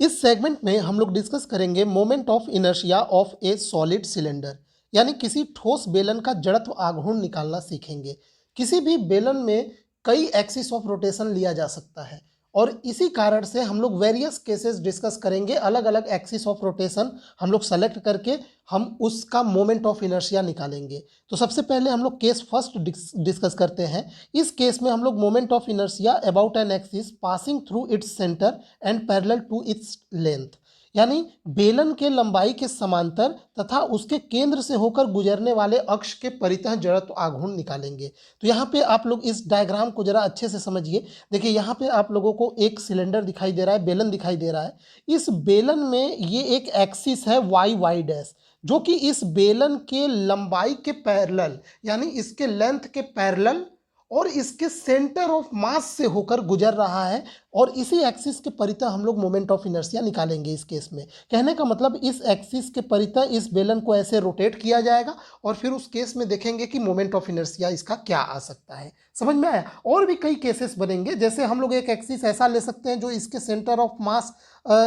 इस सेगमेंट में हम लोग डिस्कस करेंगे moment of inertia of A solid cylinder, यानी किसी ठोस बेलन का जड़त्व आघूर्ण निकालना सीखेंगे। किसी भी बेलन में कई एक्सिस ऑफ रोटेशन लिया जा सकता है और इसी कारण से हम लोग वेरियस केसेस डिस्कस करेंगे। अलग अलग एक्सिस ऑफ रोटेशन हम लोग सेलेक्ट करके हम उसका मोमेंट ऑफ इनर्शिया निकालेंगे। तो सबसे पहले हम लोग केस फर्स्ट डिस्कस करते हैं। इस केस में हम लोग moment of inertia about an axis passing through its centre and parallel to its length, यानी बेलन के लंबाई के समांतर तथा उसके केंद्र से होकर गुजरने वाले अक्ष के परितः जड़त्व आघूर्ण निकालेंगे। तो यहाँ पे आप लोग इस डायग्राम को जरा अच्छे से समझिए। देखिए यहाँ पे आप लोगों को एक सिलेंडर दिखाई दे रहा है, बेलन दिखाई दे रहा है। इस बेलन में ये एक एक्सिस है वाई वाई डैश, जो कि इस बेलन के लंबाई के पैरेलल, यानी इसके लेंथ के पैरेलल और इसके सेंटर ऑफ मास से होकर गुजर रहा है। और इसी एक्सिस के परितः हम लोग मोमेंट ऑफ इनर्शिया निकालेंगे। इस केस में कहने का मतलब इस एक्सिस के परितः इस बेलन को ऐसे रोटेट किया जाएगा और फिर उस केस में देखेंगे कि मोमेंट ऑफ इनर्शिया इसका क्या आ सकता है। समझ में आया? और भी कई केसेस बनेंगे, जैसे हम लोग एक एक्सिस ऐसा ले सकते हैं जो इसके सेंटर ऑफ मास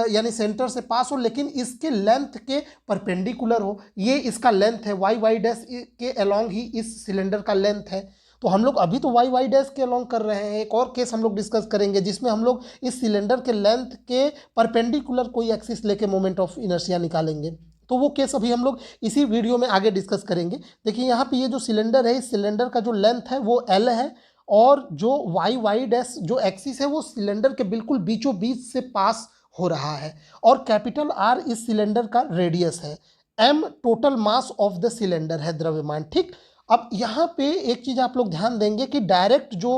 यानी सेंटर से पास हो लेकिन इसके लेंथ के परपेंडिकुलर हो। ये इसका लेंथ है, वाई वाई डैश के अलोंग ही इस सिलेंडर का लेंथ है। तो हम लोग अभी तो वाई वाई डैश के अलोंग कर रहे हैं। एक और केस हम लोग डिस्कस करेंगे जिसमें हम लोग इस सिलेंडर के लेंथ के परपेंडिकुलर कोई एक्सिस लेके मोमेंट ऑफ इनर्शिया निकालेंगे। तो वो केस अभी हम लोग इसी वीडियो में आगे डिस्कस करेंगे। देखिए यहाँ पे ये जो सिलेंडर है, इस सिलेंडर का जो लेंथ है वो एल है और जो वाई वाई डैश जो एक्सिस है वो सिलेंडर के बिल्कुल बीचों बीच से पास हो रहा है। और कैपिटल आर इस सिलेंडर का रेडियस है। M total mass of the cylinder है, द्रव्यमान। ठीक, अब यहाँ पे एक चीज़ आप लोग ध्यान देंगे कि डायरेक्ट जो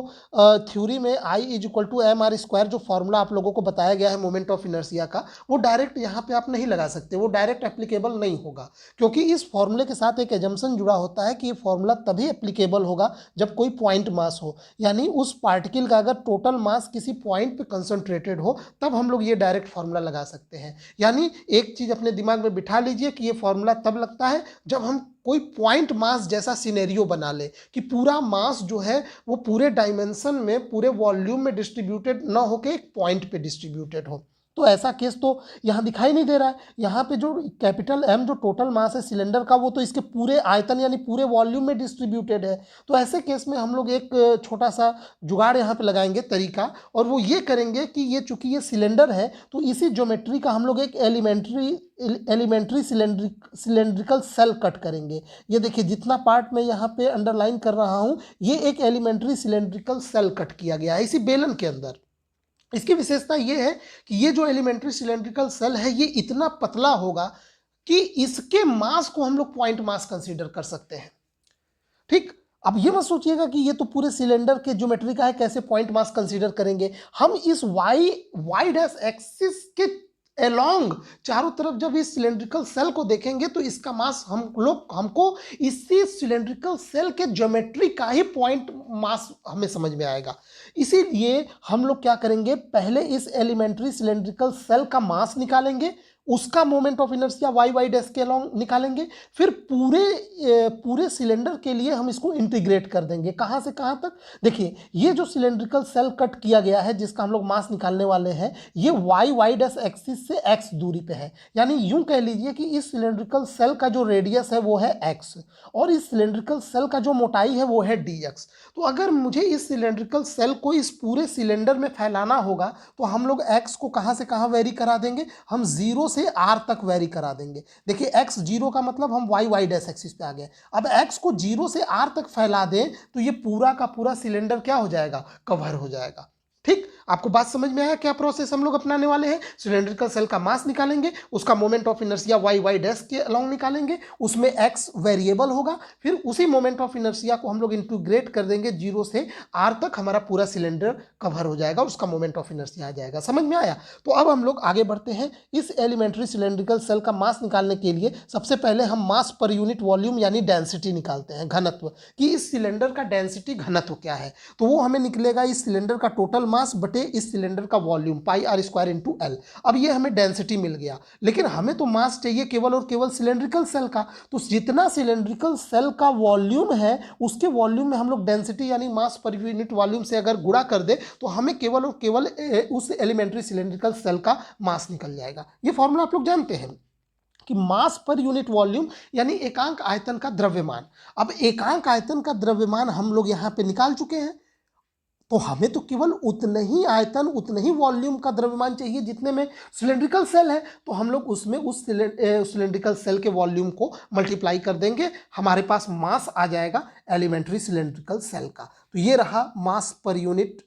थ्योरी में I is equal to M R square जो फॉर्मूला आप लोगों को बताया गया है मोमेंट ऑफ इनर्शिया का, वो डायरेक्ट यहाँ पे आप नहीं लगा सकते, वो डायरेक्ट एप्लीकेबल नहीं होगा। क्योंकि इस फॉर्मूले के साथ एक एजम्पशन जुड़ा होता है कि ये फॉर्मूला तभी एप्लीकेबल होगा जब कोई पॉइंट मास हो, यानी उस पार्टिकल का अगर टोटल मास किसी पॉइंट पे कंसंट्रेटेड हो तब हम लोग ये डायरेक्ट फॉर्मूला लगा सकते हैं। यानी एक चीज़ अपने दिमाग में बिठा लीजिए कि ये फॉर्मूला तब लगता है जब हम कोई पॉइंट मास जैसा सिनेरियो बना ले कि पूरा मास जो है वो पूरे डायमेंशन में, पूरे वॉल्यूम में डिस्ट्रीब्यूटेड ना होके एक पॉइंट पे डिस्ट्रीब्यूटेड हो। तो ऐसा केस तो यहाँ दिखाई नहीं दे रहा है। यहाँ पे जो कैपिटल एम जो टोटल मास है सिलेंडर का वो तो इसके पूरे आयतन यानी पूरे वॉल्यूम में डिस्ट्रीब्यूटेड है। तो ऐसे केस में हम लोग एक छोटा सा जुगाड़ यहाँ पे लगाएंगे तरीका, और वो ये करेंगे कि ये चूंकि ये सिलेंडर है तो इसी ज्योमेट्री का हम लोग एक एलिमेंट्री सिलेंड्रिकल सेल कट करेंगे। ये देखिए जितना पार्ट मैं यहाँ पे अंडरलाइन कर रहा हूँ ये एक एलिमेंट्री सिलेंड्रिकल सेल कट किया गया है इसी बेलन के अंदर। इसकी विशेषता ये है कि ये जो एलिमेंट्री सिलेंड्रिकल सेल है ये इतना पतला होगा कि इसके मास को हम लोग पॉइंट मास कंसीडर कर सकते हैं। ठीक, अब ये मत सोचिएगा कि ये तो पूरे सिलेंडर के ज्योमेट्री का है, कैसे पॉइंट मास कंसीडर करेंगे। हम इस वाई डैश एक्सिस के अलोंग चारों तरफ जब इस सिलेंड्रिकल सेल को देखेंगे तो इसका मास हमको इसी सिलेंड्रिकल सेल के ज्योमेट्री का ही पॉइंट मास हमें समझ में आएगा। इसीलिए हम लोग क्या करेंगे, पहले इस एलिमेंट्री सिलेंड्रिकल सेल का मास निकालेंगे, उसका moment of inertia y y dash के अलोंग निकालेंगे, फिर पूरे सिलेंडर के लिए हम इसको इंटीग्रेट कर देंगे। कहाँ से कहाँ तक? देखिए ये जो सिलेंड्रिकल सेल कट किया गया है जिसका हम लोग मास निकालने वाले हैं ये वाई वाई डैश एक्सिस से एक्स दूरी पे है। यानी यूं कह लीजिए कि इस सिलेंड्रिकल सेल का जो रेडियस है वो है एक्स और इस सिलेंड्रिकल सेल का जो मोटाई है वो है डी एक्स। तो अगर मुझे इस सिलेंड्रिकल सेल को इस पूरे सिलेंडर में फैलाना होगा तो हम लोग एक्स को कहाँ से कहाँ वेरी करा देंगे, हम 0 से r तक वेरी करा देंगे। देखिए x 0 का मतलब हम वाई वाई डैश एक्सिस पे आ गए। अब x को 0 से r तक फैला दें तो ये पूरा का पूरा सिलेंडर क्या हो जाएगा, कवर हो जाएगा। ठीक, आपको बात समझ में आया क्या प्रोसेस हम लोग अपनाने वाले हैं? सिलेंड्रिकल सेल का मास निकालेंगे, उसका moment of inertia y y dash के अलोंग निकालेंगे, उसमें x वेरिएबल होगा, फिर उसी मोमेंट ऑफ इनर्शिया को हम लोग इंटीग्रेट कर देंगे 0 से r तक, हमारा पूरा सिलेंडर कवर हो जाएगा, उसका मोमेंट ऑफ इनर्शिया आ जाएगा। समझ में आया? तो अब हम लोग आगे बढ़ते हैं। इस एलिमेंट्री सिलेंड्रिकल सेल का मास निकालने के लिए सबसे पहले हम मास पर यूनिट वॉल्यूम यानी डेंसिटी निकालते हैं, घनत्व, कि इस सिलेंडर का डेंसिटी घनत्व क्या है। तो वो हमें निकलेगा इस सिलेंडर का टोटल मास बटे इस सिलेंडर का volume pi r square into l. अब ये हमें डेंसिटी मिल गया, लेकिन हमें तो मास चाहिए केवल और केवल सिलेंड्रिकल सेल का। तो जितना सिलेंड्रिकल सेल का वॉल्यूम है उसके वॉल्यूम में हम लोग डेंसिटी यानी मास पर यूनिट वॉल्यूम से अगर गुणा कर दे तो हमें केवल और केवल उस एलिमेंट्री सिलेंड्रिकल सेल का मास निकल जाएगा। ये फॉर्मूला आप लोग जानते हैं कि मास पर यूनिट वॉल्यूम यानी एकांक आयतन का द्रव्यमान। अब एकांक आयतन का द्रव्यमान हम लोग यहाँ पे निकाल चुके हैं, तो हमें तो केवल उतने ही आयतन उतने ही वॉल्यूम का द्रव्यमान चाहिए जितने में सिलेंड्रिकल सेल है। तो हम लोग उसमें उस सिलेंड्रिकल सेल के वॉल्यूम को मल्टीप्लाई कर देंगे, हमारे पास मास आ जाएगा एलिमेंट्री सिलेंड्रिकल सेल का। तो ये रहा मास पर यूनिट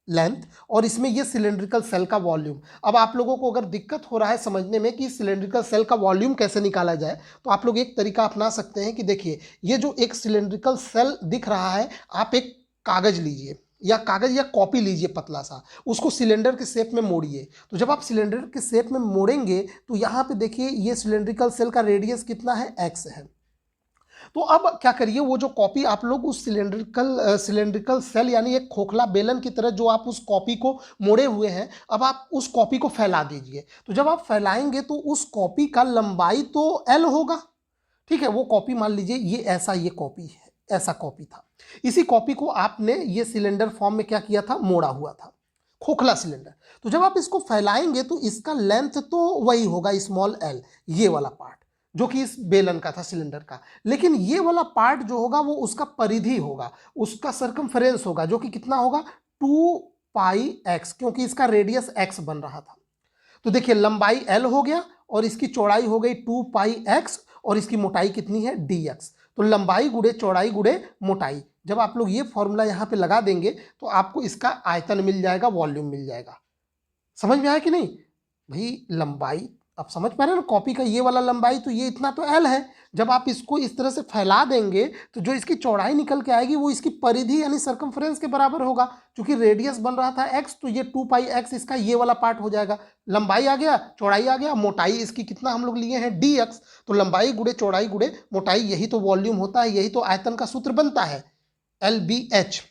लेंथ और इसमें ये सिलेंड्रिकल सेल का वॉल्यूम। अब आप लोगों को अगर दिक्कत हो रहा है समझने में कि सिलेंड्रिकल सेल का वॉल्यूम कैसे निकाला जाए, तो आप लोग एक तरीका अपना सकते हैं कि देखिए ये जो एक सिलेंड्रिकल सेल दिख रहा है, आप एक कागज लीजिए या कागज या कॉपी लीजिए पतला सा, उसको सिलेंडर के शेप में मोड़िए। तो जब आप सिलेंडर के शेप में मोड़ेंगे तो यहाँ पे देखिए ये सिलेंड्रिकल सेल का रेडियस कितना है, एक्स है। तो अब क्या करिए, वो जो कॉपी आप लोग उस सिलेंड्रिकल सेल यानी एक खोखला बेलन की तरह जो आप उस कॉपी को मोड़े हुए हैं, अब आप उस कॉपी को फैला दीजिए। तो जब आप फैलाएंगे तो उस कॉपी का लंबाई तो एल होगा, ठीक है। वो कॉपी मान लीजिए ये ऐसा, ये कॉपी है, ऐसा कॉपी था। इसी कॉपी को आपने ये सिलेंडर फॉर्म में क्या किया था, मोड़ा हुआ था, खोखला सिलेंडर। तो जब आप इसको फैलाएंगे तो इसका लेंथ तो वही होगा स्मॉल एल, ये वाला पार्ट जो कि इस बेलन का था, सिलेंडर का। लेकिन ये वाला पार्ट जो होगा वो उसका परिधि होगा, उसका सर्कमफेरेंस होगा, जो कि कितना होगा 2 पाई एक्स, क्योंकि इसका रेडियस एक्स बन रहा था। तो देखिए लंबाई एल हो गया और इसकी चौड़ाई हो गई 2 पाई एक्स और इसकी मोटाई कितनी है, डी एक्स। तो लंबाई गुड़े चौड़ाई गुड़े मोटाई, जब आप लोग ये फॉर्मूला यहाँ पे लगा देंगे तो आपको इसका आयतन मिल जाएगा, वॉल्यूम मिल जाएगा। समझ में आया कि नहीं भाई? लंबाई आप समझ पा रहे हैं ना, कॉपी का ये वाला लंबाई तो ये इतना तो एल है। जब आप इसको इस तरह से फैला देंगे तो जो इसकी चौड़ाई निकल के आएगी वो इसकी परिधि यानी सर्कमफ्रेंस के बराबर होगा। क्योंकि रेडियस बन रहा था एक्स, तो ये 2 पाई एक्स इसका ये वाला पार्ट हो जाएगा। लंबाई आ गया, चौड़ाई आ गया, मोटाई इसकी कितना हम लोग लिए हैं, डी एक्स। तो लंबाई गुड़े चौड़ाई गुड़े मोटाई, यही तो वॉल्यूम होता है, यही तो आयतन का सूत्र बनता है, एल बी एच,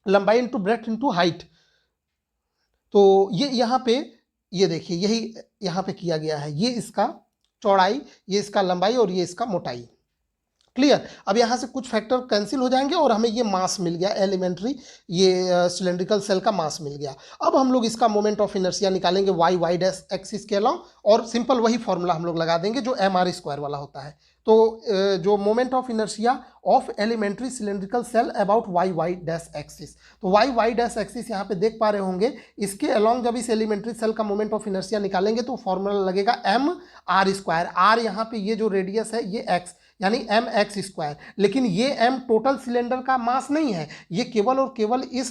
लंबाई इंटू ब्रेथ इंटू हाइट। तो ये यहाँ पे ये देखिए यही यहाँ पे किया गया है, ये इसका चौड़ाई, ये इसका लंबाई और ये इसका मोटाई। क्लियर? अब यहाँ से कुछ फैक्टर कैंसिल हो जाएंगे और हमें ये मास मिल गया, एलिमेंट्री ये सिलेंड्रिकल सेल का मास मिल गया। अब हम लोग इसका मोमेंट ऑफ इनर्शिया निकालेंगे वाई वाई डैश एक्सिस के अलाउ, और सिंपल वही फॉर्मूला हम लोग लगा देंगे जो एम आर स्क्वायर वाला होता है। तो जो moment of inertia of elementary cylindrical shell about y y dash axis, तो वाई वाई डैश एक्सिस यहाँ पे देख पा रहे होंगे। इसके अलोंग जब इस एलिमेंट्री सेल का मोमेंट ऑफ इनर्शिया निकालेंगे तो फॉर्मूला लगेगा एम आर स्क्वायर। आर यहाँ पे ये जो रेडियस है ये एक्स यानी एम एक्स स्क्वायर, लेकिन ये एम टोटल सिलेंडर का मास नहीं है, ये केवल और केवल इस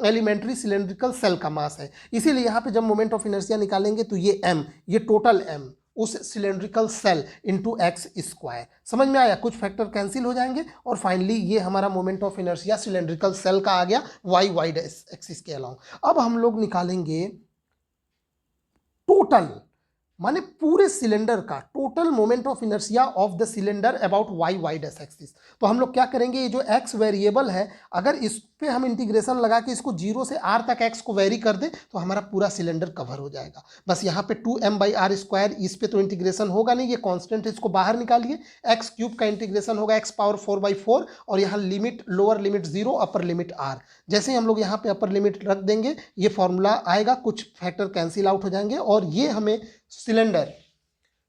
एलिमेंट्री सिलेंड्रिकल सेल का मास है। इसीलिए यहाँ पे जब मोमेंट ऑफ इनर्शिया निकालेंगे तो ये एम, ये टोटल एम उस cylindrical shell into x square. समझ में आया? कुछ फैक्टर कैंसिल हो जाएंगे और फाइनली ये हमारा moment of inertia cylindrical shell का आ गया वाई वाई एक्सिस के अलाउ। अब हम लोग निकालेंगे टोटल, माने पूरे सिलेंडर का total moment of inertia of the cylinder about y y dash axis. तो हम लोग क्या करेंगे, ये जो एक्स वेरिएबल है अगर इस पे हम इंटीग्रेशन लगा के इसको 0 से r तक एक्स को वेरी कर दे तो हमारा पूरा सिलेंडर कवर हो जाएगा। बस यहाँ पे 2m बाई आर स्क्वायर, इस पे तो इंटीग्रेशन होगा नहीं, ये कांस्टेंट है, इसको बाहर निकालिए। एक्स क्यूब का इंटीग्रेशन होगा एक्स पावर 4/4 और यहाँ limit lower limit 0 upper limit r। जैसे ही हम लोग यहाँ पे अपर लिमिट रख देंगे ये फॉर्मूला आएगा, कुछ फैक्टर कैंसिल आउट हो जाएंगे और ये हमें सिलेंडर,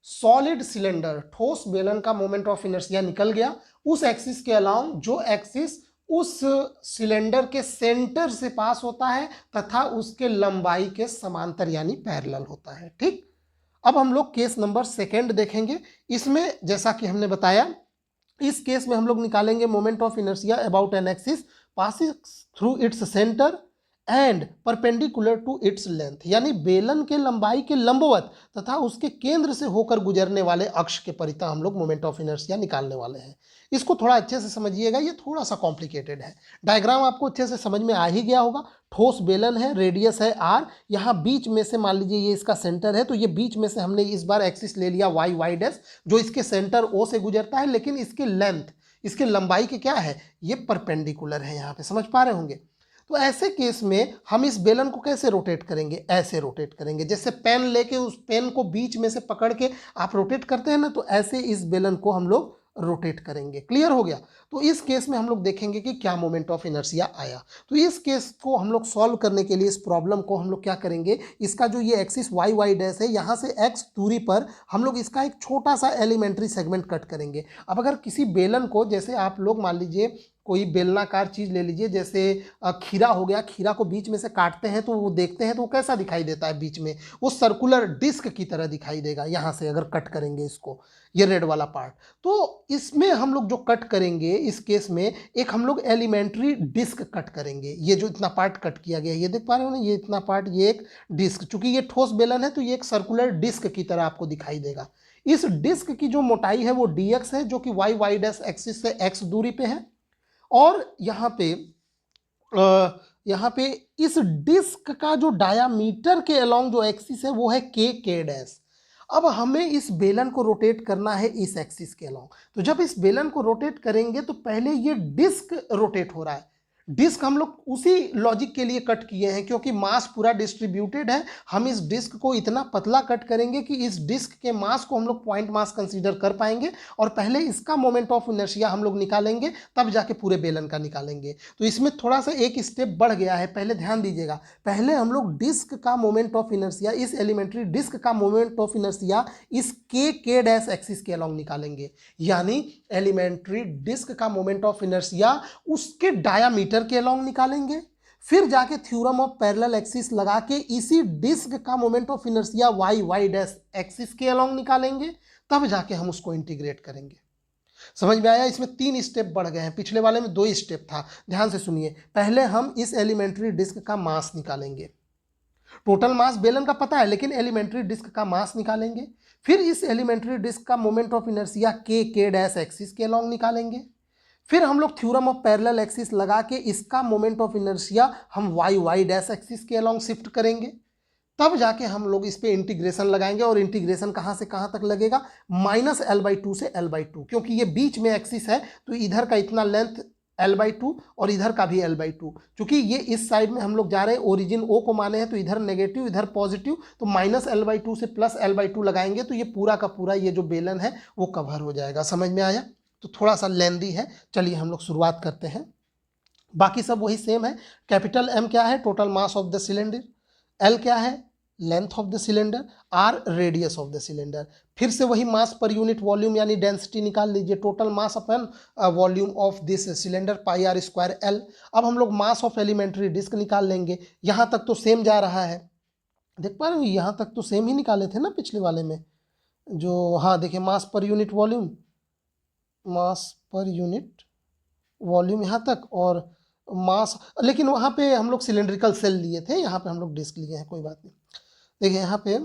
सॉलिड सिलेंडर, ठोस बेलन का मोमेंट ऑफ इनर्शिया निकल गया उस एक्सिस के अलाउ जो एक्सिस उस सिलेंडर के सेंटर से पास होता है तथा उसके लंबाई के समांतर यानी पैरेलल होता है। ठीक, अब हम लोग केस नंबर 2 देखेंगे। इसमें जैसा कि हमने बताया, इस केस में हम लोग निकालेंगे moment of inertia about an axis passing through its centre and perpendicular to its length, यानी बेलन के लंबाई के लंबवत तथा उसके केंद्र से होकर गुजरने वाले अक्ष के परितः हम लोग मोमेंट ऑफ इनर्शिया निकालने वाले हैं। इसको थोड़ा अच्छे से समझिएगा, ये थोड़ा सा कॉम्प्लिकेटेड है। डायग्राम आपको अच्छे से समझ में आ ही गया होगा। ठोस बेलन है, रेडियस है r, यहाँ बीच में से मान लीजिए ये इसका सेंटर है, तो ये बीच में से हमने इस बार एक्सिस ले लिया वाई वाई डैश जो इसके सेंटर O से गुजरता है, लेकिन इसकी लेंथ, इसके लंबाई के क्या है, ये परपेंडिकुलर है। यहाँ पे समझ पा रहे होंगे। तो ऐसे केस में हम इस बेलन को कैसे रोटेट करेंगे, ऐसे रोटेट करेंगे। जैसे पेन लेके उस पेन को बीच में से पकड़ के आप रोटेट करते हैं ना, तो ऐसे इस बेलन को हम लोग रोटेट करेंगे। क्लियर हो गया। तो इस केस में हम लोग देखेंगे कि क्या मोमेंट ऑफ इनर्शिया आया। तो इस केस को हम लोग सॉल्व करने के लिए, इस प्रॉब्लम को हम लोग क्या करेंगे, इसका जो ये एक्सिस वाई वाई डैश है, यहाँ से एक्स दूरी पर हम लोग इसका एक छोटा सा एलिमेंट्री सेगमेंट कट करेंगे। अब अगर किसी बेलन को, जैसे आप लोग मान लीजिए कोई बेलनाकार चीज ले लीजिए, जैसे खीरा हो गया, खीरा को बीच में से काटते हैं तो वो देखते हैं तो वो कैसा दिखाई देता है, बीच में वो सर्कुलर डिस्क की तरह दिखाई देगा। यहाँ से अगर कट करेंगे इसको, ये रेड वाला पार्ट, तो इसमें हम लोग जो कट करेंगे इस केस में, एक हम लोग एलिमेंट्री डिस्क कट करेंगे। ये जो इतना पार्ट कट किया गया है, ये देख पा रहे हो ना, ये इतना पार्ट, ये एक डिस्क, चूंकि ये ठोस बेलन है तो ये एक सर्कुलर डिस्क की तरह आपको दिखाई देगा। इस डिस्क की जो मोटाई है वो dx है, जो कि वाई वाई डैश एक्सिस से x दूरी पे है। और यहाँ पे इस डिस्क का जो डायामीटर के अलोंग जो एक्सिस है वो है k डैश। अब हमें इस बेलन को रोटेट करना है इस एक्सिस के अलोंग। तो जब इस बेलन को रोटेट करेंगे तो पहले ये डिस्क रोटेट हो रहा है। डिस्क हम लोग उसी लॉजिक के लिए कट किए हैं, क्योंकि मास पूरा डिस्ट्रीब्यूटेड है। हम इस डिस्क को इतना पतला कट करेंगे कि इस डिस्क के मास को हम लोग पॉइंट मास कंसीडर कर पाएंगे, और पहले इसका मोमेंट ऑफ इनर्शिया हम लोग निकालेंगे, तब जाके पूरे बेलन का निकालेंगे। तो इसमें थोड़ा सा एक स्टेप बढ़ गया है, पहले ध्यान दीजिएगा। पहले हम लोग डिस्क का मोमेंट ऑफ इनर्शिया, इस एलिमेंट्री डिस्क का मोमेंट ऑफ इनर्शिया इस के डैश एक्सिस के अलोंग निकालेंगे। यानी एलिमेंट्री डिस्क का मोमेंट ऑफ इनर्शिया उसके डायामीटर के अलोंग निकालेंगे, फिर जाके थ्योरम ऑफ पैरेलल एक्सिस लगा के इसी डिस्क का moment of inertia y y dash axis के अलोंग निकालेंगे, तब जाके हम उसको इंटीग्रेट करेंगे। समझ में आया? इसमें 3 स्टेप बढ़ गए हैं, पिछले वाले में 2 स्टेप था। ध्यान से सुनिए, पहले हम इस एलिमेंट्री डिस्क का मास निकालेंगे। टोटल मास बेलन का पता है, लेकिन एलिमेंट्री डिस्क का मास निकालेंगे। फिर इस एलिमेंट्री डिस्क का मोमेंट ऑफ इनर्शिया के डैश एक्सिस के अलोंग निकालेंगे। फिर हम लोग थ्योरम ऑफ पैरेलल एक्सिस लगा के इसका मोमेंट ऑफ इनर्शिया हम वाई वाई डैश एक्सिस के अलोंग शिफ्ट करेंगे। तब जाके हम लोग इस पे इंटीग्रेशन लगाएंगे, और इंटीग्रेशन कहाँ से कहाँ तक लगेगा, -l/2 से l/2, क्योंकि ये बीच में एक्सिस है तो इधर का इतना लेंथ l/2 और इधर का भी l/2। चूंकि ये इस साइड में हम लोग जा रहे हैं, ओरिजिन O को माने हैं, तो इधर नेगेटिव इधर पॉजिटिव, तो -l/2 से +l/2 लगाएंगे तो ये पूरा का पूरा ये जो बेलन है वो कवर हो जाएगा। समझ में आया? तो थोड़ा सा लेंदी है, चलिए हम लोग शुरुआत करते हैं। बाकी सब वही सेम है। कैपिटल M क्या है, total mass of the cylinder. L क्या है, length of the cylinder. R radius of the cylinder. फिर से वही मास पर यूनिट वॉल्यूम यानी डेंसिटी निकाल लीजिए, total mass upon volume of this cylinder πr² L। अब हम लोग मास ऑफ एलिमेंट्री डिस्क निकाल लेंगे। यहाँ तक तो सेम जा रहा है, देख पा रहे हो, यहाँ तक तो सेम ही निकाले थे ना पिछले वाले में जो, हाँ देखिए, मास पर यूनिट वॉल्यूम, मास पर यूनिट वॉल्यूम यहाँ तक, और मास, लेकिन वहाँ पे हम लोग सिलेंड्रिकल सेल लिए थे, यहाँ पे हम लोग डिस्क लिए हैं, कोई बात नहीं। देखिए यहाँ पे,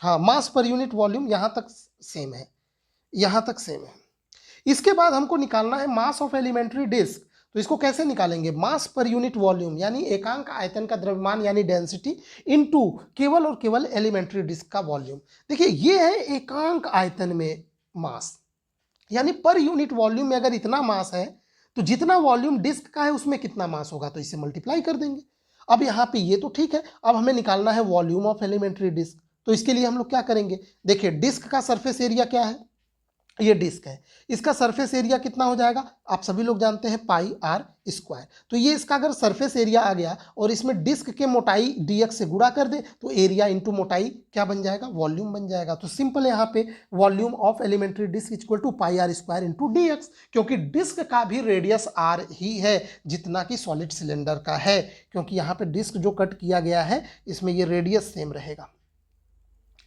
हाँ, मास पर यूनिट वॉल्यूम यहाँ तक सेम है, यहाँ तक सेम है। इसके बाद हमको निकालना है मास ऑफ एलिमेंट्री डिस्क। तो इसको कैसे निकालेंगे, मास पर यूनिट वॉल्यूम यानी एकांक आयतन का द्रव्यमान यानी डेंसिटी इनटू केवल और केवल एलिमेंट्री डिस्क का वॉल्यूम। देखिए ये है एकांक आयतन में मास, यानी पर यूनिट वॉल्यूम में अगर इतना मास है तो जितना वॉल्यूम डिस्क का है उसमें कितना मास होगा, तो इसे मल्टीप्लाई कर देंगे। अब यहाँ पे ये तो ठीक है, अब हमें निकालना है वॉल्यूम ऑफ एलिमेंट्री डिस्क। तो इसके लिए हम लोग क्या करेंगे, देखिए डिस्क का सरफेस एरिया क्या है, ये डिस्क है, इसका सरफेस एरिया कितना हो जाएगा, आप सभी लोग जानते हैं πr²। तो ये इसका अगर सरफेस एरिया आ गया और इसमें डिस्क के मोटाई dx से गुणा कर दे तो एरिया इंटू मोटाई क्या बन जाएगा, वॉल्यूम बन जाएगा। तो सिंपल यहाँ पे volume of elementary disc equal to πr² into dx, क्योंकि डिस्क का भी रेडियस r ही है जितना कि सॉलिड सिलेंडर का है, क्योंकि यहाँ पे डिस्क जो कट किया गया है इसमें ये रेडियस सेम रहेगा।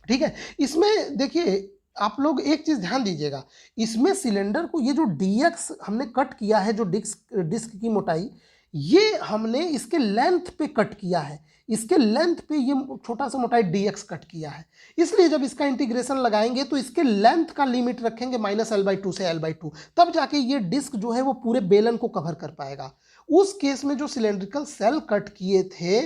ठीक है, इसमें देखिए आप लोग एक चीज ध्यान दीजिएगा, इसमें सिलेंडर को ये जो dx हमने कट किया है, जो डिस्क की मोटाई, ये हमने इसके लेंथ पे कट किया है, इसके लेंथ पे ये छोटा सा मोटाई dx कट किया है। इसलिए जब इसका इंटीग्रेशन लगाएंगे तो इसके लेंथ का लिमिट रखेंगे -l/2 से l/2, तब जाके ये डिस्क जो है वो पूरे बेलन को कवर कर पाएगा। उस केस में जो सिलेंड्रिकल सेल कट किए थे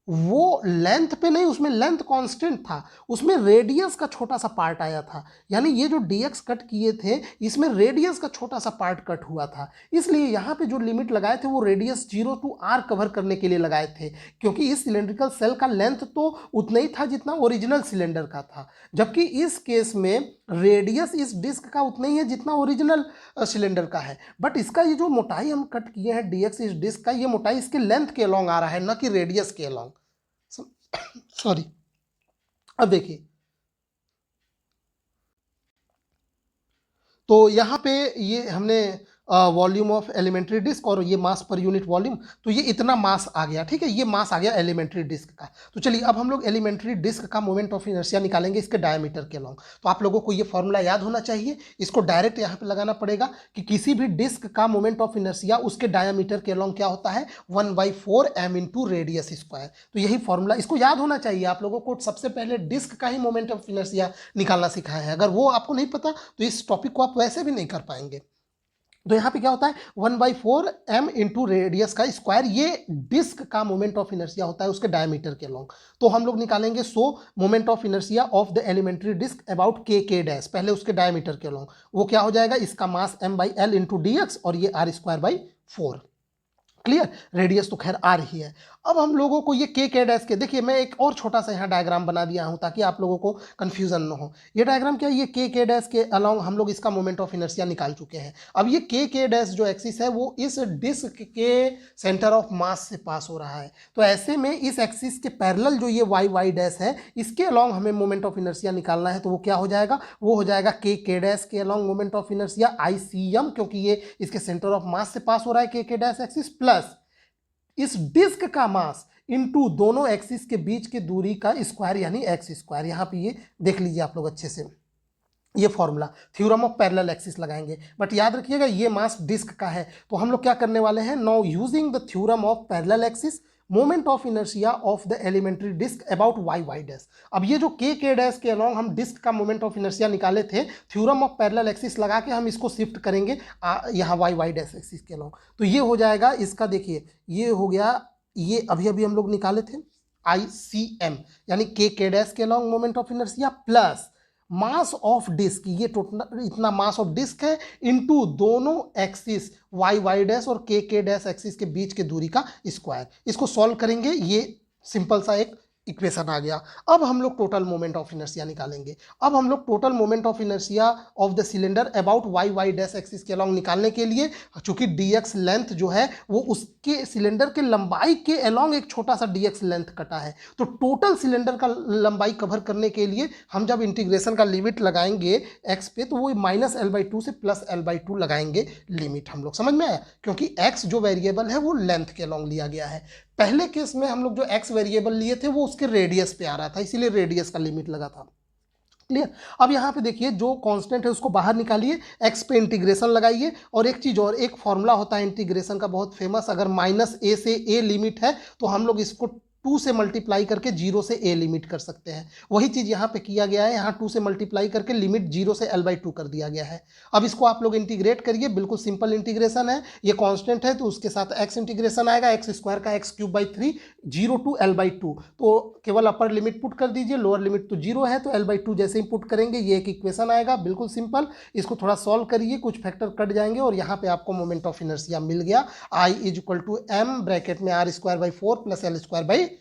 वो लेंथ पे नहीं, उसमें लेंथ कांस्टेंट था, उसमें रेडियस का छोटा सा पार्ट आया था। यानी ये जो dx कट किए थे इसमें रेडियस का छोटा सा पार्ट कट हुआ था, इसलिए यहाँ पे जो लिमिट लगाए थे वो रेडियस 0 to r कवर करने के लिए लगाए थे, क्योंकि इस सिलेंड्रिकल सेल का लेंथ तो उतना ही था जितना ओरिजिनल सिलेंडर का था, जबकि इस केस में रेडियस इस डिस्क का उतना ही है जितना ओरिजिनल सिलेंडर का है। बट इसका ये जो मोटाई हम कट किए हैं dx इस डिस्क का, ये मोटाई इसके लेंथ के अलॉन्ग आ रहा है, न कि रेडियस के अलॉन्ग। सॉरी, अब देखिए, तो यहाँ पे ये हमने वॉल्यूम ऑफ एलिमेंट्री डिस्क और ये मास पर यूनिट वॉल्यूम, तो ये इतना मास आ गया, ठीक है, ये मास आ गया एलिमेंट्री डिस्क का। तो चलिए अब हम लोग एलिमेंट्री डिस्क का मोमेंट ऑफ इनर्शिया निकालेंगे इसके डायमीटर के अलॉन्ग। तो आप लोगों को ये फॉर्मूला याद होना चाहिए, इसको डायरेक्ट यहाँ पे लगाना पड़ेगा कि किसी भी डिस्क का मोमेंट ऑफ इनर्शिया उसके डायमीटर के अलॉन्ग क्या होता है, 1/4 m इंटू रेडियस स्क्वायर। तो यही फॉर्मूला, इसको याद होना चाहिए आप लोगों को। सबसे पहले डिस्क का ही मोमेंट ऑफ इनर्शिया निकालना सिखाया है, अगर वो आपको नहीं पता तो इस टॉपिक को आप वैसे भी नहीं कर पाएंगे। तो यहाँ पे क्या होता है, 1/4 m इंटू रेडियस का स्क्वायर, ये डिस्क का मोमेंट ऑफ इनर्शिया होता है उसके डायमीटर के लॉन्ग। तो हम लोग निकालेंगे moment of inertia of the elementary disc about K dash, पहले उसके डायमीटर के लॉन्ग, वो क्या हो जाएगा, इसका मास m/l इंटू dx और ये r²/4। क्लियर, रेडियस तो खैर आ रही है। अब हम लोगों को ये के डैश के, देखिए मैं एक और छोटा सा यहाँ डायग्राम बना दिया हूँ ताकि आप लोगों को कंफ्यूजन ना हो। ये डायग्राम क्या है, ये के डैश के अलॉन्ग हम लोग इसका मोमेंट ऑफ इनर्शिया निकाल चुके हैं। अब ये के डैश जो एक्सिस है वो इस डिस्क के सेंटर ऑफ मास से पास हो रहा है, तो ऐसे में इस एक्सिस के पैरेलल जो ये वाई डैश है इसके अलॉन्ग हमें मोमेंट ऑफ इनर्शिया निकालना है। तो वो क्या हो जाएगा, वो हो जाएगा के डैश के along moment of inertia ICM, क्योंकि ये इसके सेंटर ऑफ मास से पास हो रहा है के डैश एक्सिस, प्लस इस डिस्क का मास इनटू दोनों एक्सिस के बीच की दूरी का स्क्वायर यानी एक्स स्क्वायर। यहां पे ये देख लीजिए आप लोग अच्छे से, ये formula theorem of parallel axis लगाएंगे, बट याद रखिएगा ये मास डिस्क का है। तो हम लोग क्या करने वाले हैं, now using the theorem of parallel axis moment of inertia of the elementary disc about y dash. अब ये जो के डैश के अलॉन्ग हम डिस्क का मोमेंट ऑफ इनर्शिया निकाले थे, थ्योरम ऑफ पैरेलल एक्सिस लगा के हम इसको शिफ्ट करेंगे यहाँ वाई डैश एक्सिस के अलॉन्ग। तो ये हो जाएगा इसका, देखिए ये हो गया, ये अभी अभी हम लोग निकाले थे ICM, यानी के डैश के along moment of inertia plus mass of disc, ये टोटल इतना मास ऑफ डिस्क है, इनटू दोनों एक्सिस वाई डैश और के डैश एक्सिस के बीच के दूरी का स्क्वायर। इसको सॉल्व करेंगे, ये सिंपल सा एक इक्वेशन आ गया। अब हम लोग टोटल मोमेंट ऑफ इनर्शिया निकालेंगे। अब हम लोग total moment of inertia of the cylinder about y dash axis के अलॉन्ग निकालने के लिए, चूंकि dx लेंथ जो है वो उसके सिलेंडर के लंबाई के अलॉन्ग एक छोटा सा dx लेंथ कटा है, तो टोटल सिलेंडर का लंबाई कवर करने के लिए हम जब इंटीग्रेशन का लिमिट लगाएंगे x पे, तो वो -l/2 से +l/2 लगाएंगे लिमिट। हम लोग समझ में आया, क्योंकि x जो वेरिएबल है वो लेंथ के अलॉन्ग लिया गया है। पहले केस में हम लोग जो x वेरिएबल लिए थे वो उसके रेडियस पे आ रहा था, इसीलिए रेडियस का लिमिट लगा था। क्लियर, अब यहाँ पे देखिए जो कांस्टेंट है उसको बाहर निकालिए, x पे इंटीग्रेशन लगाइए, और एक चीज और, एक फॉर्मूला होता है इंटीग्रेशन का बहुत फेमस, अगर -a से a लिमिट है तो हम लोग इसको 2 से मल्टीप्लाई करके 0 से a लिमिट कर सकते हैं। वही चीज यहाँ पे किया गया है, यहाँ 2 से मल्टीप्लाई करके लिमिट 0 से l/2 कर दिया गया है। अब इसको आप लोग इंटीग्रेट करिए, बिल्कुल सिंपल इंटीग्रेशन है, ये कांस्टेंट है तो उसके साथ x इंटीग्रेशन आएगा, x² का x³ 0 to l/2, तो केवल अपर लिमिट पुट कर दीजिए, लोअर लिमिट तो 0 है तो l/2 जैसे ही पुट करेंगे ये एक इक्वेशन आएगा, बिल्कुल सिंपल। इसको थोड़ा सॉल्व करिए, कुछ फैक्टर कट जाएंगे और यहाँ पे आपको मोमेंट ऑफ इनर्शिया मिल गया, I = m ब्रैकेट में r²/4 + l²/12।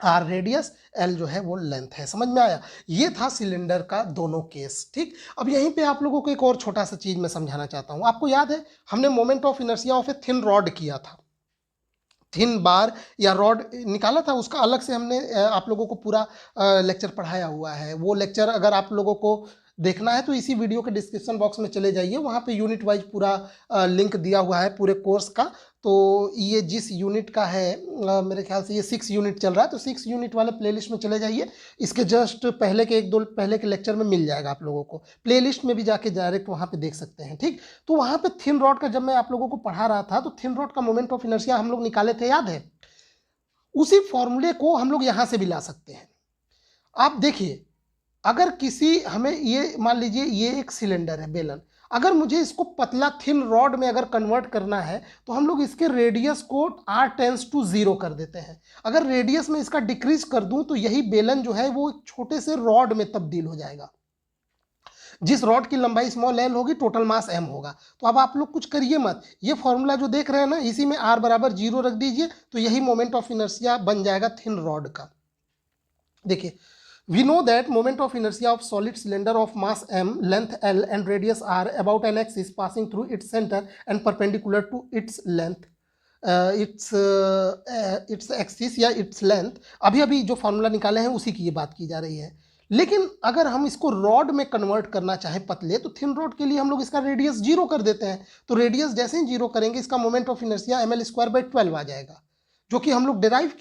Are radius, L जो है वो लेंथ है। समझ में आया, ये था सिलेंडर का दोनों केस। ठीक, अब यहीं पे आप लोगों को एक और छोटा सा चीज मैं समझाना चाहता हूं। आपको याद है हमने moment of inertia of a thin rod किया था, थिन बार या रॉड निकाला था, उसका अलग से हमने आप लोगों को पूरा लेक्चर पढ़ाया हुआ है। वो लेक्चर अगर आप लोगों को देखना है तो इसी वीडियो के डिस्क्रिप्शन बॉक्स में चले जाइए, वहाँ पे यूनिट वाइज पूरा लिंक दिया हुआ है पूरे कोर्स का। तो ये जिस यूनिट का है मेरे ख्याल से ये 6 यूनिट चल रहा है, तो 6 यूनिट वाले प्लेलिस्ट में चले जाइए, इसके जस्ट पहले के 1-2 पहले के लेक्चर में मिल जाएगा आप लोगों को, प्लेलिस्ट में भी जाके डायरेक्ट वहाँ पे देख सकते हैं। ठीक, तो वहाँ पे थिन रॉड का जब मैं आप लोगों को पढ़ा रहा था तो थिन रॉड का मोमेंट ऑफ इनर्शिया हम लोग निकाले थे, याद है? उसी फॉर्मूले को हम लोग यहाँ से भी ला सकते हैं। आप देखिए, अगर किसी हमें ये मान लीजिए ये एक सिलेंडर है बेलन, अगर मुझे इसको पतला थिन रॉड में अगर कन्वर्ट करना है तो हम लोग इसके रेडियस को r टेंस टू 0 कर देते हैं। अगर रेडियस में इसका डिक्रीज कर दूं तो यही बेलन जो है वो एक छोटे से रॉड में तब्दील हो जाएगा। जिस रॉड की लंबाई स्मॉल एल होगी, टोटल मास m होगा। तो अब आप लोग कुछ करिए मत, ये फॉर्मूला जो देख रहे हैं ना, इसी में r बराबर 0 रख दीजिए, तो यही मोमेंट ऑफ इनर्शिया बन जाएगा थिन रॉड का। देखिए, we know that moment of inertia of solid cylinder of mass m, length l and radius r about an axis passing through its center and perpendicular to its length, its axis या its length, अभी जो formula निकाले हैं उसी की ये बात की जा रही है। लेकिन अगर हम इसको रॉड में कन्वर्ट करना चाहें पतले, तो थिन रॉड के लिए हम लोग इसका रेडियस 0 कर देते हैं। तो रेडियस जैसे ही 0 करेंगे, इसका मोमेंट ऑफ इनर्शिया ml²/12 आ जाएगा, जो कि हम लोग डिराइव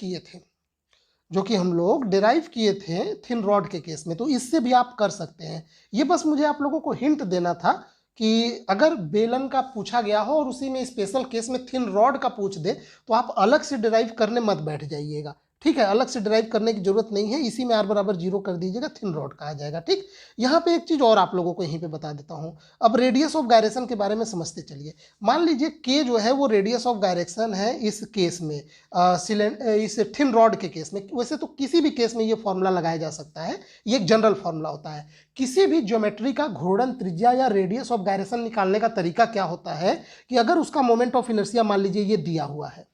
किए थे थिन रॉड के केस में। तो इससे भी आप कर सकते हैं। ये बस मुझे आप लोगों को हिंट देना था कि अगर बेलन का पूछा गया हो और उसी में स्पेशल केस में थिन रॉड का पूछ दे, तो आप अलग से डिराइव करने मत बैठ जाइएगा, ठीक है। अलग से डिराइव करने की जरूरत नहीं है, इसी में r बराबर 0 कर दीजिएगा, थिन रॉड का आ जाएगा, ठीक। यहाँ पे एक चीज और आप लोगों को यहीं पे बता देता हूँ। अब रेडियस ऑफ गायरेशन के बारे में समझते चलिए। मान लीजिए k जो है वो रेडियस ऑफ गायरेशन है इस केस में, इस थिन रॉड के केस में। वैसे तो किसी भी केस में ये फॉर्मूला लगाया जा सकता है, ये एक जनरल फॉर्मूला होता है। किसी भी ज्योमेट्री का घूर्णन त्रिज्या या रेडियस ऑफ गायरेशन निकालने का तरीका क्या होता है कि अगर उसका मोमेंट ऑफ इनर्शिया मान लीजिए ये दिया हुआ है,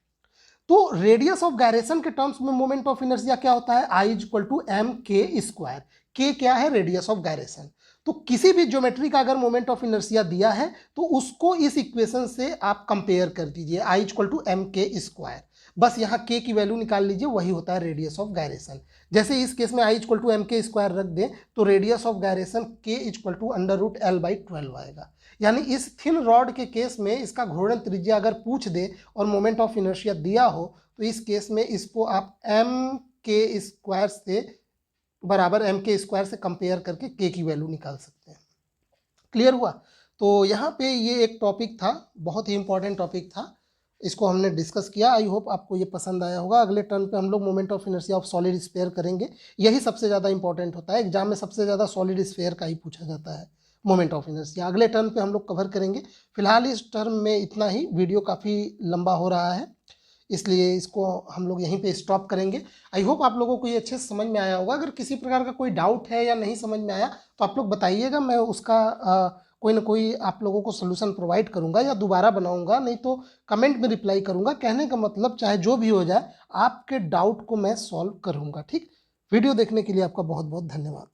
तो रेडियस ऑफ गायरेशन के टर्म्स में मोमेंट ऑफ इनर्शिया क्या होता है, I = mk²। k क्या है, रेडियस ऑफ गायरेशन। तो किसी भी ज्योमेट्री का अगर मोमेंट ऑफ इनर्शिया दिया है तो उसको इस इक्वेशन से आप कंपेयर कर दीजिए, I = mk²। बस यहाँ k की वैल्यू निकाल लीजिए, वही होता है रेडियस ऑफ गायरेशन। जैसे इस केस में I = mk² रख दें तो radius of gyration k = √L/12 आएगा। यानी इस थिन रॉड के केस में इसका घूर्णन त्रिज्या अगर पूछ दे और मोमेंट ऑफ इनर्शिया दिया हो, तो इस केस में इसको आप mk² से बराबर mk² से कंपेयर करके k की वैल्यू निकाल सकते हैं। क्लियर हुआ? तो यहाँ पे ये एक टॉपिक था, बहुत ही इंपॉर्टेंट टॉपिक था, इसको हमने डिस्कस किया। आई होप आपको ये पसंद आया होगा। अगले टर्न पे हम लोग moment of inertia of solid sphere करेंगे। यही सबसे ज़्यादा इंपॉर्टेंट होता है, एग्जाम में सबसे ज़्यादा सॉलिड स्फीयर का ही पूछा जाता है, मोमेंट ऑफ इनर्शिया। अगले टर्न पे हम लोग कवर करेंगे। फिलहाल इस टर्म में इतना ही, वीडियो काफ़ी लंबा हो रहा है, इसलिए इसको हम लोग यहीं पे स्टॉप करेंगे। आई होप आप लोगों को ये अच्छे से समझ में आया होगा। अगर किसी प्रकार का कोई डाउट है या नहीं समझ में आया तो आप लोग बताइएगा, मैं उसका कोई ना कोई आप लोगों को सोल्यूशन प्रोवाइड करूंगा या दोबारा बनाऊंगा, नहीं तो कमेंट में रिप्लाई करूंगा। कहने का मतलब चाहे जो भी हो जाए, आपके डाउट को मैं सॉल्व करूंगा, ठीक। वीडियो देखने के लिए आपका बहुत बहुत धन्यवाद।